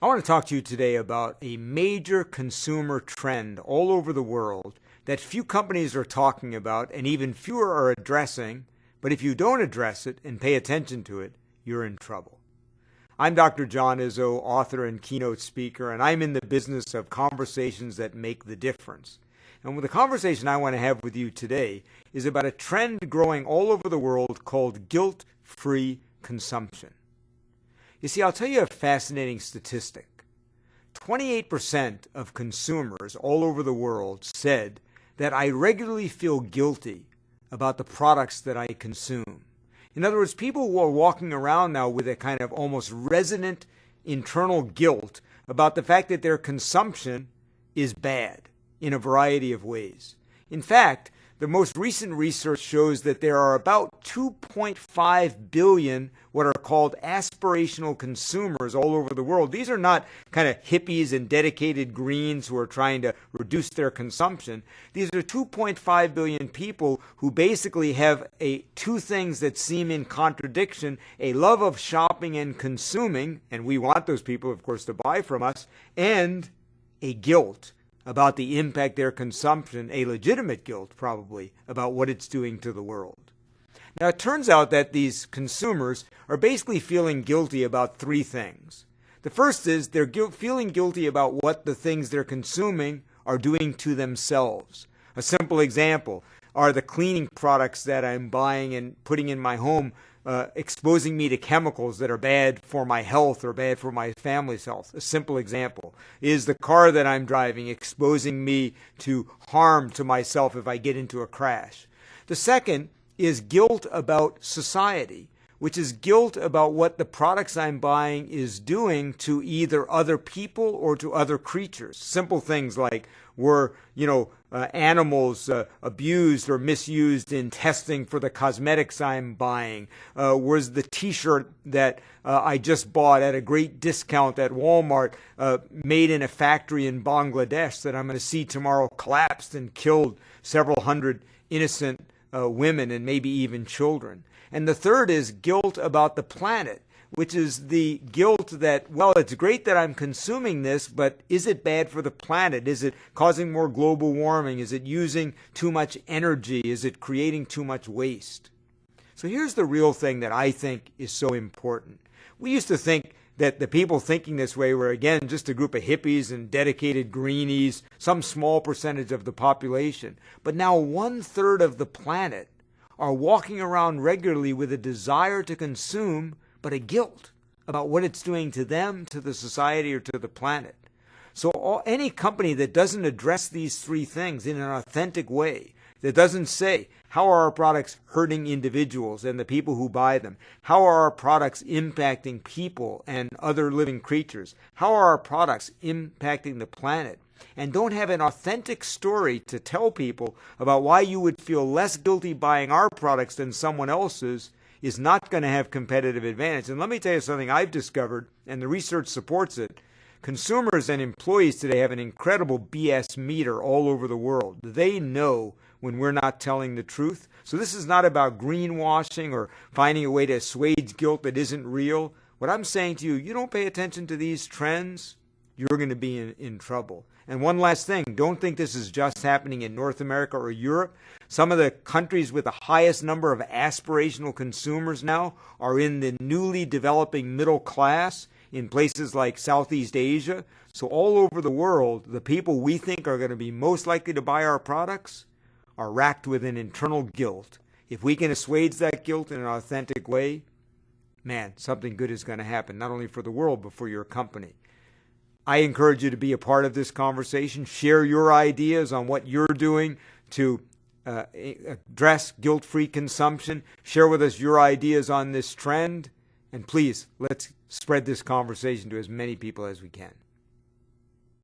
I want to talk to you today about a major consumer trend all over the world that few companies are talking about and even fewer are addressing, but if you don't address it and pay attention to it, you're in trouble. I'm Dr. John Izzo, author and keynote speaker, and I'm in the business of conversations that make the difference. And the conversation I want to have with you today is about a trend growing all over the world called guilt-free consumption. You see, I'll tell you a fascinating statistic. 28% of consumers all over the world said that I regularly feel guilty about the products that I consume. In other words, people who are walking around now with a kind of almost resonant internal guilt about the fact that their consumption is bad in a variety of ways. In fact, the most recent research shows that there are about 2.5 billion what are called aspirational consumers all over the world. These are not kind of hippies and dedicated greens who are trying to reduce their consumption. These are 2.5 billion people who basically have two things that seem in contradiction: a love of shopping and consuming, and we want those people, of course, to buy from us, and a guilt about the impact their consumption, a legitimate guilt probably, about what it's doing to the world. Now, it turns out that these consumers are basically feeling guilty about three things. The first is they're feeling guilty about what the things they're consuming are doing to themselves. A simple example are the cleaning products that I'm buying and putting in my home exposing me to chemicals that are bad for my health or bad for my family's health. A simple example is the car that I'm driving exposing me to harm to myself if I get into a crash. The second is guilt about society, which is guilt about what the products I'm buying is doing to either other people or to other creatures. Simple things like were, animals abused or misused in testing for the cosmetics I'm buying? Was the t-shirt that I just bought at a great discount at Walmart made in a factory in Bangladesh that I'm going to see tomorrow collapsed and killed several hundred innocent women and maybe even children? And the third is guilt about the planet, which is the guilt that, well, it's great that I'm consuming this, but is it bad for the planet? Is it causing more global warming? Is it using too much energy? Is it creating too much waste? So here's the real thing that I think is so important. We used to think that the people thinking this way were, again, just a group of hippies and dedicated greenies, some small percentage of the population. But now 1/3 of the planet are walking around regularly with a desire to consume, but a guilt about what it's doing to them, to the society, or to the planet. So any company that doesn't address these three things in an authentic way, that doesn't say, how are our products hurting individuals and the people who buy them? How are our products impacting people and other living creatures? How are our products impacting the planet? And don't have an authentic story to tell people about why you would feel less guilty buying our products than someone else's, is not going to have competitive advantage. And let me tell you something I've discovered, and the research supports it. Consumers and employees today have an incredible BS meter all over the world. They know when we're not telling the truth. So this is not about greenwashing or finding a way to assuage guilt that isn't real. What I'm saying to you, you don't pay attention to these trends, you're going to be in trouble. And one last thing, don't think this is just happening in North America or Europe. Some of the countries with the highest number of aspirational consumers now are in the newly developing middle class in places like Southeast Asia. So all over the world, the people we think are going to be most likely to buy our products are racked with an internal guilt. If we can assuage that guilt in an authentic way, man, something good is going to happen, not only for the world, but for your company. I encourage you to be a part of this conversation. Share your ideas on what you're doing to address guilt-free consumption. Share with us your ideas on this trend. And please, let's spread this conversation to as many people as we can.